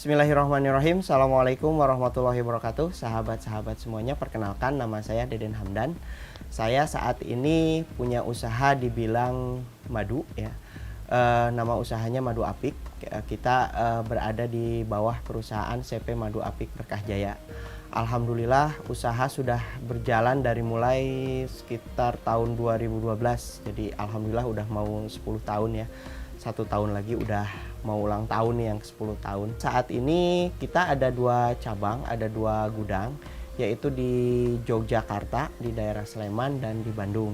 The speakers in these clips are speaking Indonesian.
Bismillahirrahmanirrahim. Assalamualaikum warahmatullahi wabarakatuh. Sahabat-sahabat semuanya, perkenalkan nama saya Deden Hamdan. Saya saat ini punya usaha di bidang madu ya. Nama usahanya Madu Apik. Kita berada di bawah perusahaan CP Madu Apik Berkah Jaya. Alhamdulillah usaha sudah berjalan dari mulai sekitar tahun 2012. Jadi alhamdulillah udah mau 10 tahun ya. 1 tahun lagi udah mau ulang tahun nih yang ke-10 tahun. Saat ini kita ada 2 cabang, ada 2 gudang, yaitu di Yogyakarta, di daerah Sleman, dan di Bandung.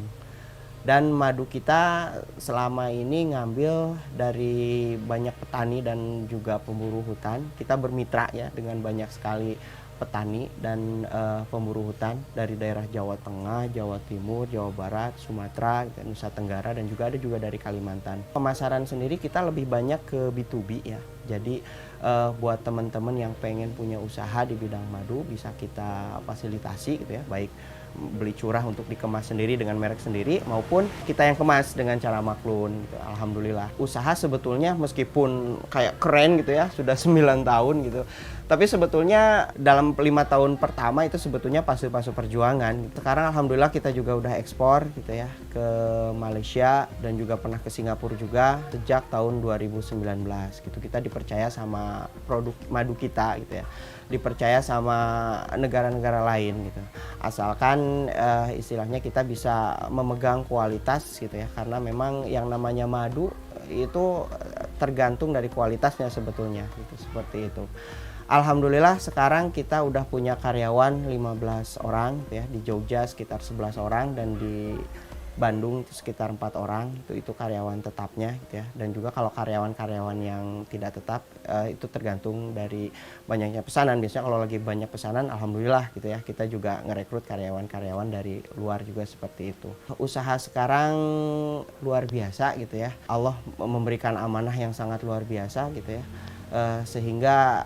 Dan madu kita selama ini ngambil dari banyak petani dan juga pemburu hutan. Kita bermitra ya dengan banyak sekali petani dan pemburu hutan dari daerah Jawa Tengah, Jawa Timur, Jawa Barat, Sumatera, Nusa Tenggara, dan juga ada dari Kalimantan. Pemasaran sendiri kita lebih banyak ke B2B ya. Jadi buat teman-teman yang pengen punya usaha di bidang madu bisa kita fasilitasi gitu ya, baik beli curah untuk dikemas sendiri dengan merek sendiri maupun kita yang kemas dengan cara maklun gitu. Alhamdulillah usaha sebetulnya meskipun kayak keren gitu ya, sudah 9 tahun gitu, tapi sebetulnya dalam 5 tahun pertama itu sebetulnya fase-fase perjuangan. Sekarang alhamdulillah kita juga udah ekspor gitu ya ke Malaysia dan juga pernah ke Singapura juga sejak tahun 2019 gitu. Kita dipercaya sama produk madu kita gitu ya, dipercaya sama negara-negara lain gitu, asalkan istilahnya kita bisa memegang kualitas gitu ya, karena memang yang namanya madu itu tergantung dari kualitasnya sebetulnya gitu, seperti itu. Alhamdulillah sekarang kita udah punya karyawan 15 orang ya, di Jogja sekitar 11 orang dan di Bandung itu sekitar 4 orang, itu karyawan tetapnya gitu ya. Dan juga kalau karyawan-karyawan yang tidak tetap itu tergantung dari banyaknya pesanan. Biasanya kalau lagi banyak pesanan alhamdulillah gitu ya, kita juga ngerekrut karyawan-karyawan dari luar juga seperti itu. Usaha sekarang luar biasa gitu ya. Allah memberikan amanah yang sangat luar biasa gitu ya. Sehingga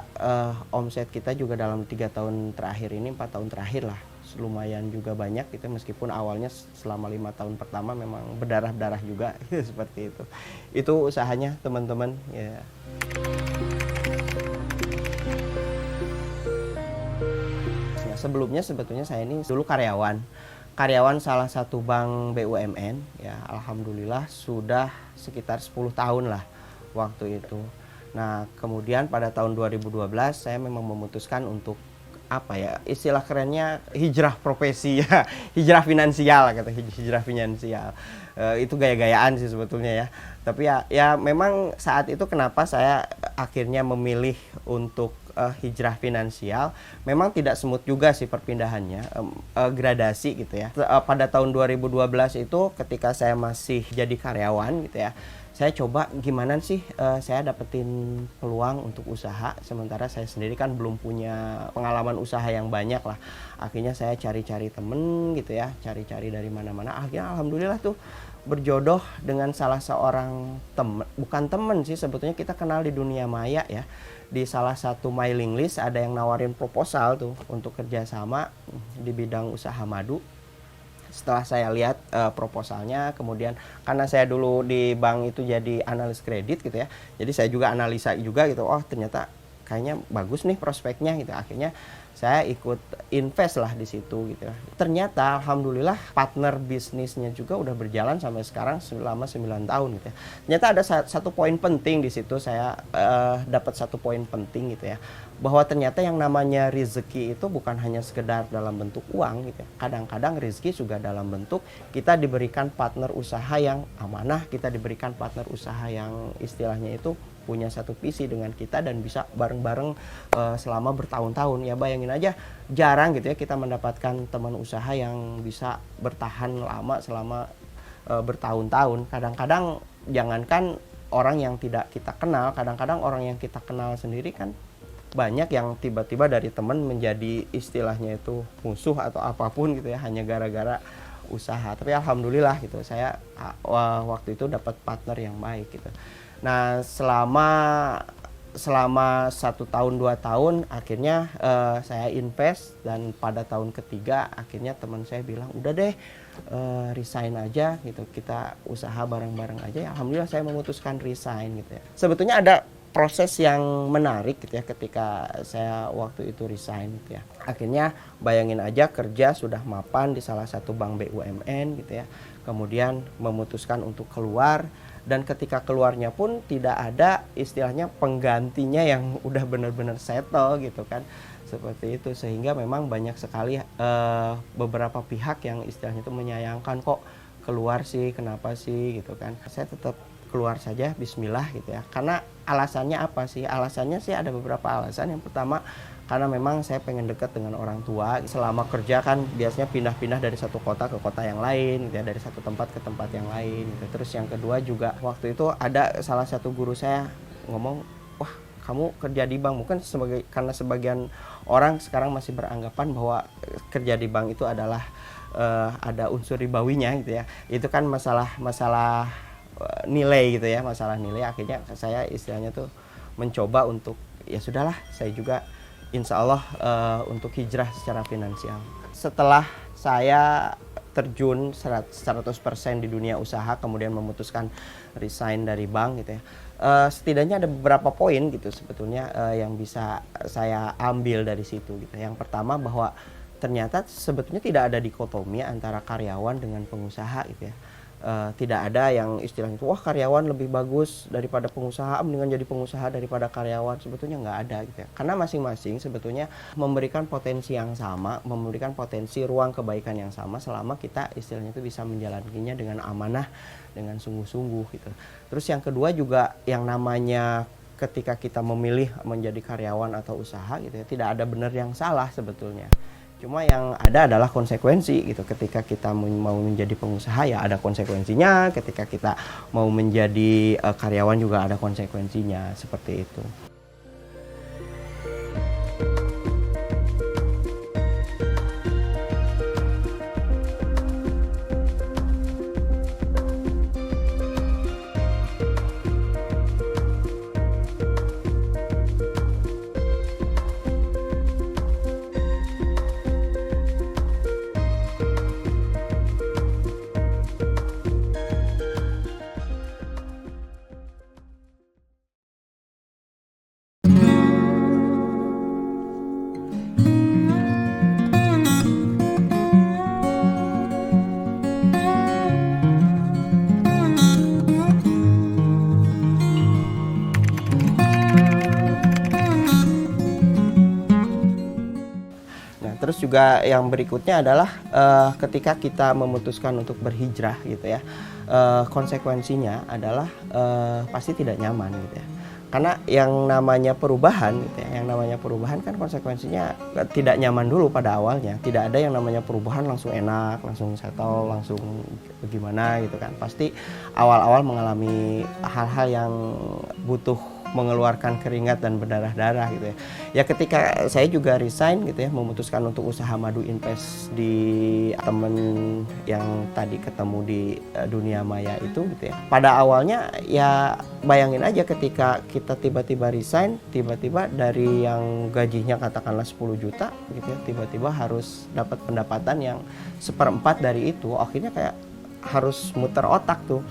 omset kita juga dalam 3 tahun terakhir ini, 4 tahun terakhir lah, lumayan juga banyak gitu, meskipun awalnya selama 5 tahun pertama memang berdarah-darah juga seperti itu usahanya teman-teman ya. Sebelumnya sebetulnya saya ini dulu karyawan salah satu bank BUMN ya. Alhamdulillah sudah sekitar 10 tahun lah waktu itu. Nah kemudian pada tahun 2012 saya memang memutuskan untuk apa ya, istilah kerennya hijrah profesi ya, hijrah finansial kata, hijrah finansial. Itu gaya-gayaan sih sebetulnya ya, tapi ya memang saat itu kenapa saya akhirnya memilih untuk hijrah finansial, memang tidak smooth juga sih perpindahannya, gradasi gitu ya. Pada tahun 2012 itu ketika saya masih jadi karyawan gitu ya, saya coba gimana sih saya dapetin peluang untuk usaha, sementara saya sendiri kan belum punya pengalaman usaha yang banyak lah. Akhirnya saya cari-cari temen gitu ya, cari-cari dari mana-mana. Akhirnya alhamdulillah tuh berjodoh dengan salah seorang temen, bukan temen sih sebetulnya, kita kenal di dunia maya ya. Di salah satu mailing list ada yang nawarin proposal tuh untuk kerjasama di bidang usaha madu. Setelah saya lihat proposalnya, kemudian karena saya dulu di bank itu jadi analis kredit gitu ya, jadi saya juga analisa juga gitu, oh ternyata kayaknya bagus nih prospeknya gitu. Akhirnya saya ikut invest lah di situ gitu. Ternyata alhamdulillah partner bisnisnya juga udah berjalan sampai sekarang selama 9 tahun gitu ya. Ternyata ada satu poin penting di situ, saya dapat satu poin penting gitu ya, bahwa ternyata yang namanya rezeki itu bukan hanya sekedar dalam bentuk uang gitu ya. Kadang-kadang rezeki juga dalam bentuk kita diberikan partner usaha yang amanah, kita diberikan partner usaha yang istilahnya itu punya satu visi dengan kita dan bisa bareng-bareng selama bertahun-tahun ya. Bayangin aja, jarang gitu ya kita mendapatkan teman usaha yang bisa bertahan lama selama bertahun-tahun. Kadang-kadang jangankan orang yang tidak kita kenal, kadang-kadang orang yang kita kenal sendiri kan banyak yang tiba-tiba dari teman menjadi istilahnya itu musuh atau apapun gitu ya, hanya gara-gara usaha. Tapi alhamdulillah gitu, saya waktu itu dapat partner yang baik gitu. Nah selama 1 tahun 2 tahun akhirnya saya invest, dan pada tahun ketiga akhirnya teman saya bilang udah deh resign aja gitu, kita usaha bareng-bareng aja ya. Alhamdulillah saya memutuskan resign gitu ya. Sebetulnya ada proses yang menarik gitu ya ketika saya waktu itu resign gitu ya. Akhirnya bayangin aja kerja sudah mapan di salah satu bank BUMN gitu ya. Kemudian memutuskan untuk keluar, dan ketika keluarnya pun tidak ada istilahnya penggantinya yang udah benar-benar settle gitu kan. Seperti itu, sehingga memang banyak sekali beberapa pihak yang istilahnya itu menyayangkan, kok keluar sih, kenapa sih gitu kan. Saya tetap keluar saja, bismillah gitu ya. Karena alasannya apa sih? Alasannya sih ada beberapa alasan. Yang pertama, karena memang saya pengen dekat dengan orang tua. Selama kerja kan biasanya pindah-pindah dari satu kota ke kota yang lain gitu ya, dari satu tempat ke tempat yang lain gitu. Terus yang kedua juga, waktu itu ada salah satu guru saya ngomong, wah kamu kerja di bank, mungkin karena sebagian orang sekarang masih beranggapan bahwa kerja di bank itu adalah ada unsur ribawinya gitu ya. Itu kan masalah nilai gitu ya, masalah nilai. Akhirnya saya istilahnya tuh mencoba untuk ya sudahlah, saya juga insya Allah untuk hijrah secara finansial. Setelah saya terjun 100% di dunia usaha, kemudian memutuskan resign dari bank gitu ya, setidaknya ada beberapa poin gitu sebetulnya yang bisa saya ambil dari situ gitu. Yang pertama, bahwa ternyata sebetulnya tidak ada dikotomi antara karyawan dengan pengusaha gitu ya. Tidak ada yang istilahnya itu, wah karyawan lebih bagus daripada pengusaha, mendingan jadi pengusaha daripada karyawan. Sebetulnya nggak ada gitu ya. Karena masing-masing sebetulnya memberikan potensi yang sama, memberikan potensi ruang kebaikan yang sama, selama kita istilahnya itu bisa menjalaninya dengan amanah, dengan sungguh-sungguh gitu. Terus yang kedua juga, yang namanya ketika kita memilih menjadi karyawan atau usaha gitu ya, tidak ada benar yang salah sebetulnya. Cuma yang ada adalah konsekuensi gitu. Ketika kita mau menjadi pengusaha ya ada konsekuensinya, ketika kita mau menjadi karyawan juga ada konsekuensinya, seperti itu. Terus juga yang berikutnya adalah ketika kita memutuskan untuk berhijrah gitu ya, konsekuensinya adalah pasti tidak nyaman gitu ya. Karena yang namanya perubahan gitu ya, yang namanya perubahan kan konsekuensinya tidak nyaman dulu pada awalnya. Tidak ada yang namanya perubahan langsung enak, langsung settle, langsung gimana gitu kan. Pasti awal-awal mengalami hal-hal yang butuh mengeluarkan keringat dan berdarah-darah gitu ya. Ya ketika saya juga resign gitu ya, memutuskan untuk usaha madu invest di temen yang tadi ketemu di dunia maya itu gitu ya. Pada awalnya ya bayangin aja ketika kita tiba-tiba resign, tiba-tiba dari yang gajinya katakanlah 10 juta gitu ya, tiba-tiba harus dapat pendapatan yang 1/4 dari itu. Akhirnya kayak harus muter otak tuh.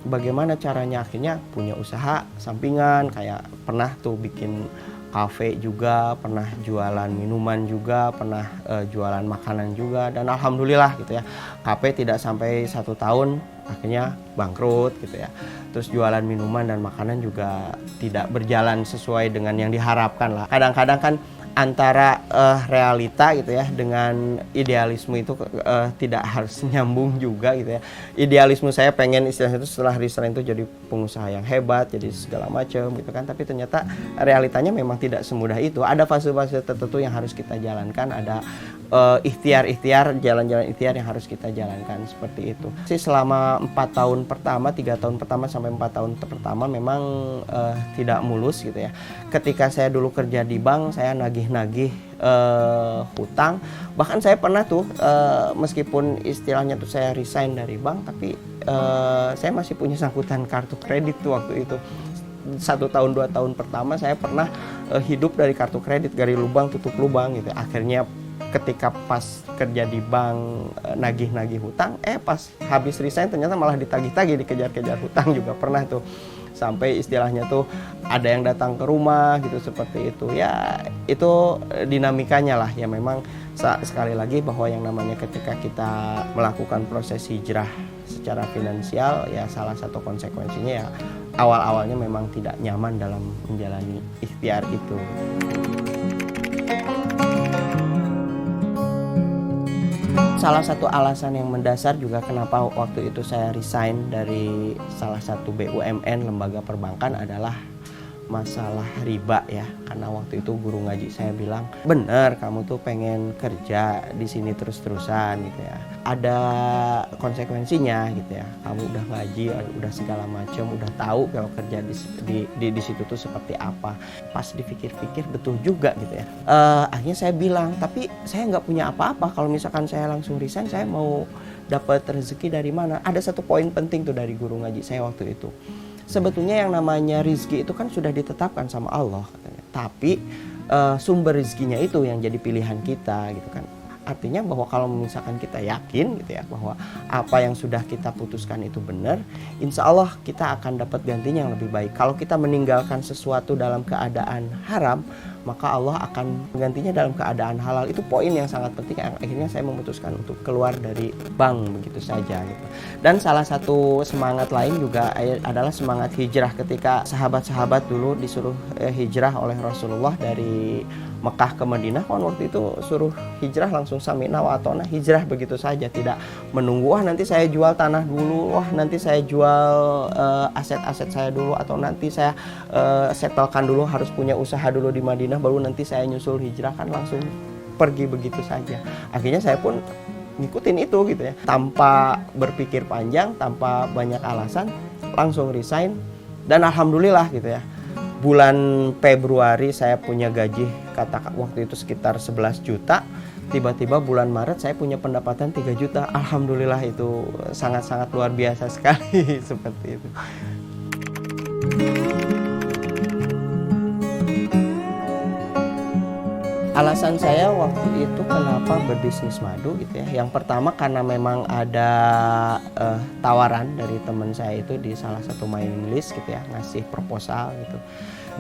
Bagaimana caranya, akhirnya punya usaha sampingan, kayak pernah tuh bikin kafe juga, pernah jualan minuman juga, pernah jualan makanan juga, dan alhamdulillah gitu ya, kafe tidak sampai 1 tahun akhirnya bangkrut gitu ya. Terus jualan minuman dan makanan juga tidak berjalan sesuai dengan yang diharapkan lah. Kadang-kadang kan antara realita gitu ya dengan idealisme itu tidak harus nyambung juga gitu ya. Idealisme saya pengen istilahnya itu setelah resign itu jadi pengusaha yang hebat, jadi segala macam gitu kan, tapi ternyata realitanya memang tidak semudah itu. Ada fase-fase tertentu yang harus kita jalankan, ada ikhtiar-ikhtiar, jalan-jalan ikhtiar yang harus kita jalankan, seperti itu. Sih selama 4 tahun pertama, 3 tahun pertama sampai 4 tahun pertama memang tidak mulus gitu ya. Ketika saya dulu kerja di bank, saya nagih-nagih hutang. Bahkan saya pernah tuh meskipun istilahnya tuh saya resign dari bank, tapi saya masih punya sangkutan kartu kredit tuh waktu itu. 1 tahun 2 tahun pertama saya pernah hidup dari kartu kredit, gali lubang tutup lubang gitu. Akhirnya ketika pas kerja di bank nagih-nagih hutang, pas habis resign ternyata malah ditagih-tagih, dikejar-kejar hutang juga pernah tuh. sampai istilahnya tuh ada yang datang ke rumah gitu seperti itu ya. Itu dinamikanya lah ya. Memang sekali lagi bahwa yang namanya ketika kita melakukan proses hijrah secara finansial ya, salah satu konsekuensinya ya awal-awalnya memang tidak nyaman dalam menjalani ikhtiar itu. Salah satu alasan yang mendasar juga kenapa waktu itu saya resign dari salah satu BUMN lembaga perbankan adalah masalah riba ya. Karena waktu itu guru ngaji saya bilang, bener kamu tuh pengen kerja di sini terus-terusan gitu ya, ada konsekuensinya gitu ya. Kamu udah ngaji, udah segala macam, udah tahu kalau kerja di situ tuh seperti apa. Pas dipikir-pikir betul juga gitu ya. Akhirnya saya bilang, tapi saya nggak punya apa-apa. Kalau misalkan saya langsung resign, saya mau dapat rezeki dari mana? Ada satu poin penting tuh dari guru ngaji saya waktu itu. Sebetulnya yang namanya rizki itu kan sudah ditetapkan sama Allah katanya. Tapi sumber rizkinya itu yang jadi pilihan kita gitu kan. Artinya bahwa kalau misalkan kita yakin gitu ya bahwa apa yang sudah kita putuskan itu benar, insya Allah kita akan dapat gantinya yang lebih baik. Kalau kita meninggalkan sesuatu dalam keadaan haram, maka Allah akan menggantinya dalam keadaan halal. Itu poin yang sangat penting. Akhirnya saya memutuskan untuk keluar dari bank begitu saja gitu. Dan salah satu semangat lain juga adalah semangat hijrah. Ketika sahabat-sahabat dulu disuruh hijrah oleh Rasulullah dari Mekah ke Madinah, kan waktu itu suruh hijrah langsung sami'na wa ata'na, hijrah begitu saja, tidak menunggu wah nanti saya jual tanah dulu, wah nanti saya jual aset-aset saya dulu, atau nanti saya setelkan dulu, harus punya usaha dulu di Madinah baru nanti saya nyusul hijrah. Kan langsung pergi begitu saja. Akhirnya saya pun ngikutin itu gitu ya, tanpa berpikir panjang, tanpa banyak alasan, langsung resign. Dan alhamdulillah gitu ya, bulan Februari saya punya gaji katakan waktu itu sekitar 11 juta. Tiba-tiba bulan Maret saya punya pendapatan 3 juta. Alhamdulillah, itu sangat-sangat luar biasa sekali seperti itu. Alasan saya waktu itu kenapa berbisnis madu gitu ya. Yang pertama karena memang ada tawaran dari teman saya itu di salah satu mailing list gitu ya, ngasih proposal gitu.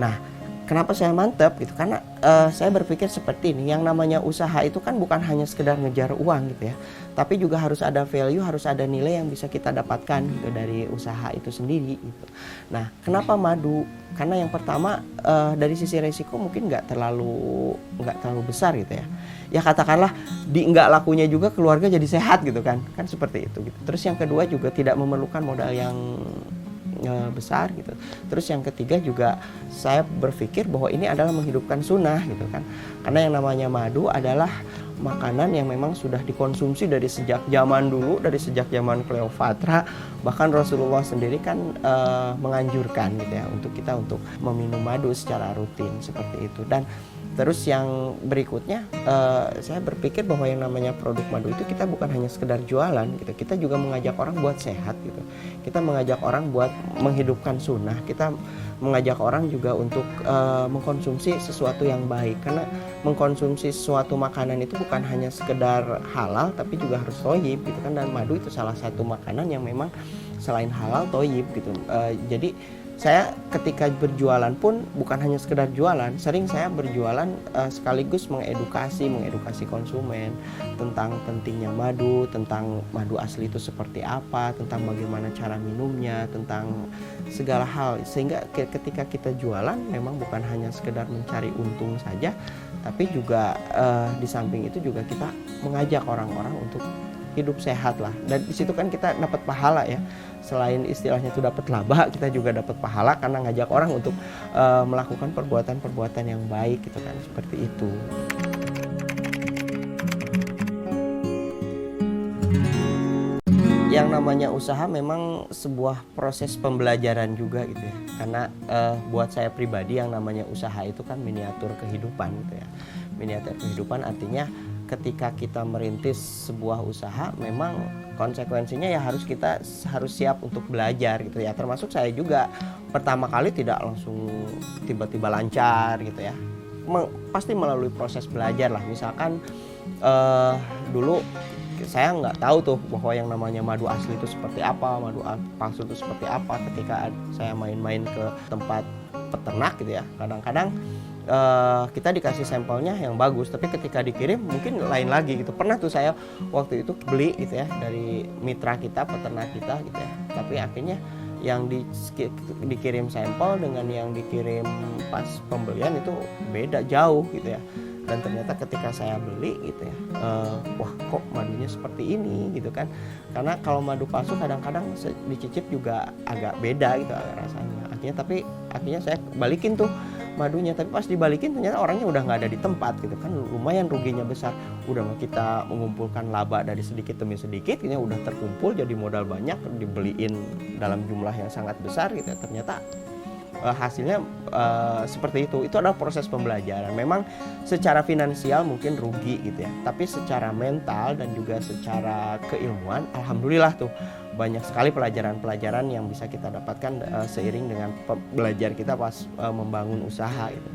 Nah, kenapa saya mantep gitu? Karena saya berpikir seperti ini, yang namanya usaha itu kan bukan hanya sekedar ngejar uang gitu ya, tapi juga harus ada value, harus ada nilai yang bisa kita dapatkan gitu dari usaha itu sendiri gitu. Nah, kenapa madu? Karena yang pertama dari sisi resiko mungkin nggak terlalu besar gitu ya. Ya katakanlah di nggak lakunya juga keluarga jadi sehat gitu kan seperti itu gitu. Terus yang kedua juga tidak memerlukan modal yang besar gitu. Terus yang ketiga juga saya berpikir bahwa ini adalah menghidupkan sunnah gitu kan. Karena yang namanya madu adalah makanan yang memang sudah dikonsumsi dari sejak zaman dulu, dari sejak zaman Cleopatra. Bahkan Rasulullah sendiri kan menganjurkan gitu ya untuk kita untuk meminum madu secara rutin seperti itu. Dan terus yang berikutnya saya berpikir bahwa yang namanya produk madu itu kita bukan hanya sekedar jualan gitu, kita juga mengajak orang buat sehat gitu, kita mengajak orang buat menghidupkan sunnah, kita mengajak orang juga untuk mengkonsumsi sesuatu yang baik. Karena mengkonsumsi sesuatu makanan itu bukan hanya sekedar halal tapi juga harus thayyib gitu kan. Dan madu itu salah satu makanan yang memang selain halal thayyib gitu. Jadi saya ketika berjualan pun bukan hanya sekedar jualan, sering saya berjualan sekaligus mengedukasi konsumen tentang pentingnya madu, tentang madu asli itu seperti apa, tentang bagaimana cara minumnya, tentang segala hal. Sehingga ketika kita jualan memang bukan hanya sekedar mencari untung saja, tapi juga di samping itu juga kita mengajak orang-orang untuk hidup sehat lah. Dan di situ kan kita dapat pahala ya. Selain istilahnya itu dapat laba, kita juga dapat pahala karena ngajak orang untuk melakukan perbuatan-perbuatan yang baik gitu kan, seperti itu. Yang namanya usaha memang sebuah proses pembelajaran juga gitu ya. Karena buat saya pribadi yang namanya usaha itu kan miniatur kehidupan gitu ya. Miniatur kehidupan artinya ketika kita merintis sebuah usaha memang konsekuensinya ya kita harus siap untuk belajar gitu ya. Termasuk saya juga pertama kali tidak langsung tiba-tiba lancar gitu ya. Pasti melalui proses belajar lah. Misalkan dulu saya nggak tahu tuh bahwa yang namanya madu asli itu seperti apa, madu palsu itu seperti apa. Ketika saya main-main ke tempat peternak gitu ya, kadang-kadang kita dikasih sampelnya yang bagus, tapi ketika dikirim mungkin lain lagi gitu. Pernah tuh saya waktu itu beli gitu ya dari mitra kita, peternak kita gitu ya, tapi akhirnya yang dikirim sampel dengan yang dikirim pas pembelian itu beda jauh gitu ya. Dan ternyata ketika saya beli gitu ya, wah kok madunya seperti ini gitu kan. Karena kalau madu palsu kadang-kadang dicicip juga agak beda gitu rasanya. Akhirnya saya balikin tuh madunya, tapi pas dibalikin ternyata orangnya udah nggak ada di tempat gitu kan. Lumayan ruginya besar. Udah kita mengumpulkan laba dari sedikit demi sedikit, ini udah terkumpul jadi modal banyak, dibeliin dalam jumlah yang sangat besar gitu ya. Ternyata hasilnya seperti itu. Itu adalah proses pembelajaran. Memang secara finansial mungkin rugi gitu ya, tapi secara mental dan juga secara keilmuan, alhamdulillah tuh banyak sekali pelajaran-pelajaran yang bisa kita dapatkan seiring dengan belajar kita pas membangun usaha gitu.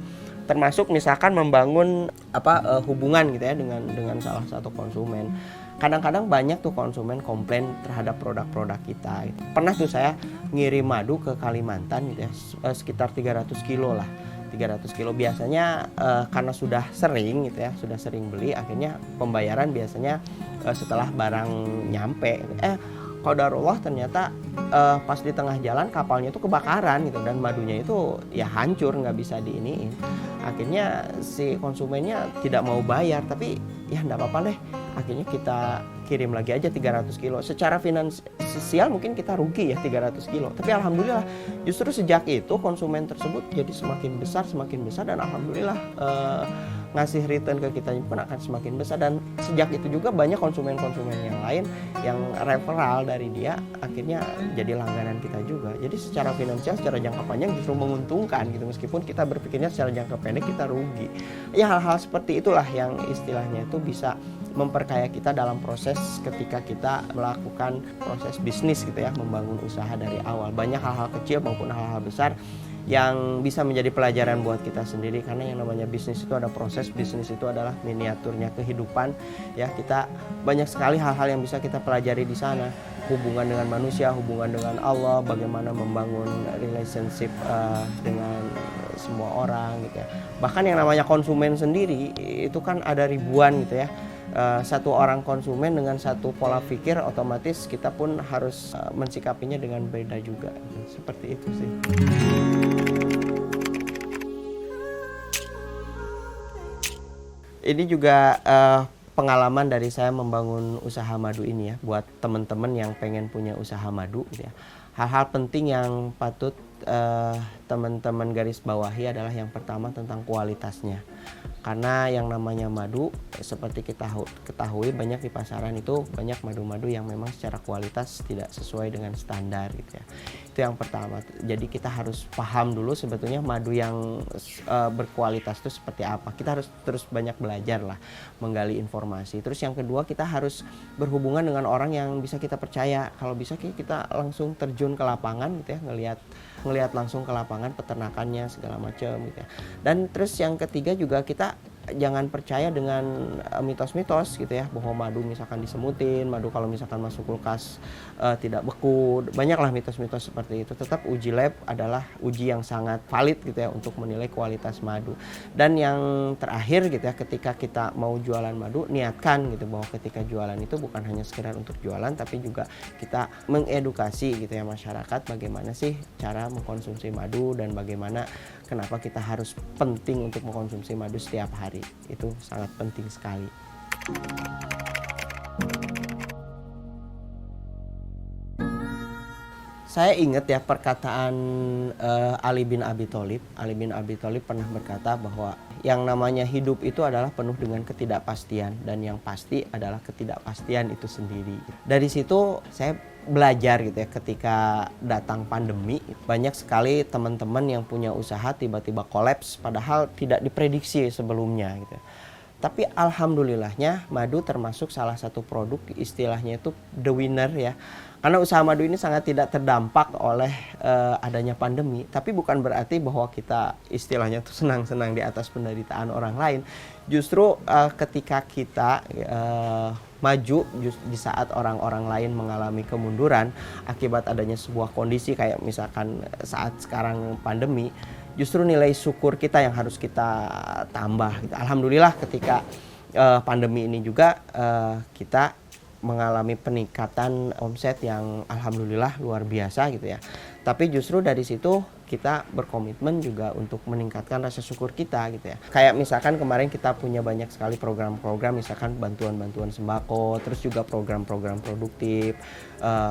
Termasuk misalkan membangun hubungan gitu ya dengan salah satu konsumen. Kadang-kadang banyak tuh konsumen komplain terhadap produk-produk kita gitu. Pernah tuh saya ngirim madu ke Kalimantan gitu ya, sekitar 300 kilo lah. 300 kilo biasanya karena sudah sering gitu ya, sudah sering beli, akhirnya pembayaran biasanya setelah barang nyampe. Qadarullah ternyata pas di tengah jalan kapalnya itu kebakaran gitu, dan madunya itu ya hancur, nggak bisa diiniin. Akhirnya si konsumennya tidak mau bayar, tapi ya enggak apa-apa deh. Akhirnya kita kirim lagi aja 300 kilo. Secara finansial mungkin kita rugi ya 300 kilo. Tapi alhamdulillah justru sejak itu konsumen tersebut jadi semakin besar dan alhamdulillah ngasih return ke kita pun akan semakin besar. Dan sejak itu juga banyak konsumen-konsumen yang lain yang referral dari dia akhirnya jadi langganan kita juga. Jadi secara finansial, secara jangka panjang justru menguntungkan gitu, meskipun kita berpikirnya secara jangka pendek kita rugi. Ya hal-hal seperti itulah yang istilahnya itu bisa memperkaya kita dalam proses ketika kita melakukan proses bisnis gitu ya, membangun usaha dari awal. Banyak hal-hal kecil maupun hal-hal besar yang bisa menjadi pelajaran buat kita sendiri, karena yang namanya bisnis itu ada proses, bisnis itu adalah miniaturnya kehidupan ya. Kita banyak sekali hal-hal yang bisa kita pelajari di sana, hubungan dengan manusia, hubungan dengan Allah, bagaimana membangun relationship dengan semua orang gitu ya. Bahkan yang namanya konsumen sendiri itu kan ada ribuan gitu ya. Satu orang konsumen dengan satu pola pikir, otomatis kita pun harus mensikapinya dengan beda juga. Seperti itu sih. Ini juga pengalaman dari saya membangun usaha madu ini ya, buat teman-teman yang pengen punya usaha madu gitu ya. Hal-hal penting yang patut teman-teman garis bawahi adalah yang pertama tentang kualitasnya. Karena yang namanya madu, seperti kita ketahui banyak di pasaran itu banyak madu-madu yang memang secara kualitas tidak sesuai dengan standar gitu ya. Itu yang pertama. Jadi kita harus paham dulu sebetulnya madu yang berkualitas itu seperti apa. Kita harus terus banyak belajar lah, menggali informasi. Terus yang kedua, kita harus berhubungan dengan orang yang bisa kita percaya. Kalau bisa kita langsung terjun ke lapangan gitu ya, ngelihat langsung ke lapangan peternakannya segala macam gitu ya. Dan terus yang ketiga juga kita jangan percaya dengan mitos-mitos gitu ya, bahwa madu misalkan disemutin, madu kalau misalkan masuk kulkas tidak beku. Banyaklah mitos-mitos seperti itu. Tetap uji lab adalah uji yang sangat valid gitu ya untuk menilai kualitas madu. Dan yang terakhir gitu ya, ketika kita mau jualan madu, niatkan gitu bahwa ketika jualan itu bukan hanya sekedar untuk jualan, tapi juga kita mengedukasi gitu ya masyarakat bagaimana sih cara mengkonsumsi madu dan bagaimana kenapa kita harus penting untuk mengkonsumsi madu setiap hari. Itu sangat penting sekali. Saya ingat ya perkataan Ali bin Abi Thalib. Ali bin Abi Thalib pernah berkata bahwa yang namanya hidup itu adalah penuh dengan ketidakpastian, dan yang pasti adalah ketidakpastian itu sendiri. Dari situ saya belajar gitu ya, ketika datang pandemi banyak sekali teman-teman yang punya usaha tiba-tiba kolaps padahal tidak diprediksi sebelumnya gitu. Tapi alhamdulillahnya madu termasuk salah satu produk istilahnya itu the winner ya. Karena usaha madu ini sangat tidak terdampak oleh adanya pandemi, tapi bukan berarti bahwa kita istilahnya tuh senang-senang di atas penderitaan orang lain. Justru ketika kita maju di saat orang-orang lain mengalami kemunduran akibat adanya sebuah kondisi kayak misalkan saat sekarang pandemi, justru nilai syukur kita yang harus kita tambah. Alhamdulillah ketika pandemi ini juga kita mengalami peningkatan omset yang alhamdulillah luar biasa gitu ya. Tapi justru dari situ kita berkomitmen juga untuk meningkatkan rasa syukur kita gitu ya. Kayak misalkan kemarin kita punya banyak sekali program-program, misalkan bantuan-bantuan sembako, terus juga program-program produktif.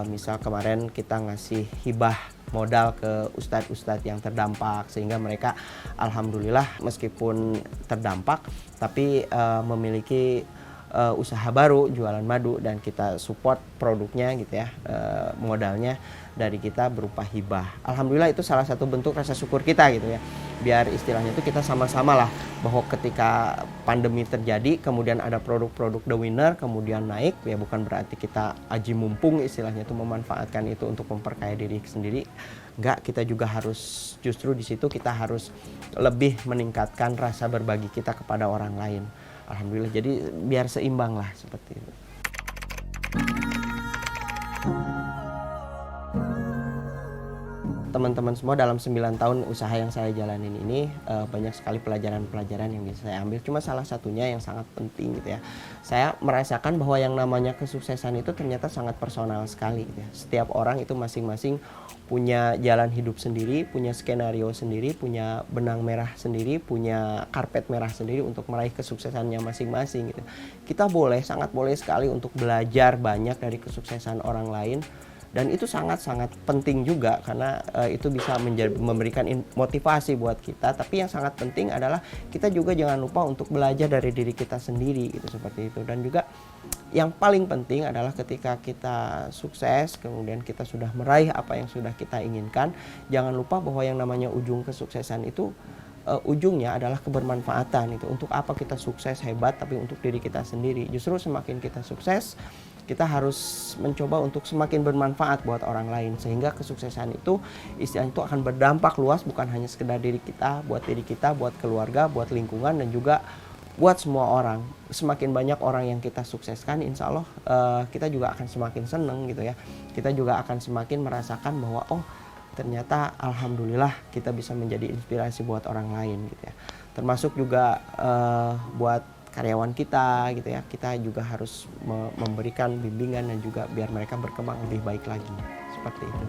Misal kemarin kita ngasih hibah modal ke ustadz-ustadz yang terdampak, sehingga mereka alhamdulillah meskipun terdampak tapi memiliki usaha baru jualan madu, dan kita support produknya gitu ya, modalnya dari kita berupa hibah. Alhamdulillah itu salah satu bentuk rasa syukur kita gitu ya, biar istilahnya itu kita sama-sama lah bahwa ketika pandemi terjadi kemudian ada produk-produk the winner kemudian naik ya, bukan berarti kita aji mumpung istilahnya itu memanfaatkan itu untuk memperkaya diri sendiri. Enggak, kita juga harus, justru di situ kita harus lebih meningkatkan rasa berbagi kita kepada orang lain. Alhamdulillah, jadi biar seimbang lah seperti itu. Teman-teman semua, dalam 9 tahun usaha yang saya jalanin ini banyak sekali pelajaran-pelajaran yang bisa saya ambil. Cuma salah satunya yang sangat penting gitu ya, saya merasakan bahwa yang namanya kesuksesan itu ternyata sangat personal sekali gitu ya. Setiap orang itu masing-masing punya jalan hidup sendiri, punya skenario sendiri, punya benang merah sendiri, punya karpet merah sendiri untuk meraih kesuksesannya masing-masing gitu. Kita sangat boleh sekali untuk belajar banyak dari kesuksesan orang lain. Dan itu sangat-sangat penting juga karena itu bisa memberikan motivasi buat kita. Tapi yang sangat penting adalah kita juga jangan lupa untuk belajar dari diri kita sendiri gitu, seperti itu. Dan juga yang paling penting adalah ketika kita sukses, kemudian kita sudah meraih apa yang sudah kita inginkan, jangan lupa bahwa yang namanya ujung kesuksesan itu ujungnya adalah kebermanfaatan. Itu untuk apa kita sukses hebat, tapi untuk diri kita sendiri. Justru semakin kita sukses, kita harus mencoba untuk semakin bermanfaat buat orang lain, sehingga kesuksesan itu istilahnya itu akan berdampak luas, bukan hanya sekedar diri kita, buat keluarga, buat lingkungan, dan juga buat semua orang. Semakin banyak orang yang kita sukseskan, insya Allah kita juga akan semakin seneng gitu ya. Kita juga akan semakin merasakan bahwa oh ternyata alhamdulillah kita bisa menjadi inspirasi buat orang lain gitu ya. Termasuk juga buat karyawan kita gitu ya, kita juga harus memberikan bimbingan dan juga biar mereka berkembang lebih baik lagi, seperti itu.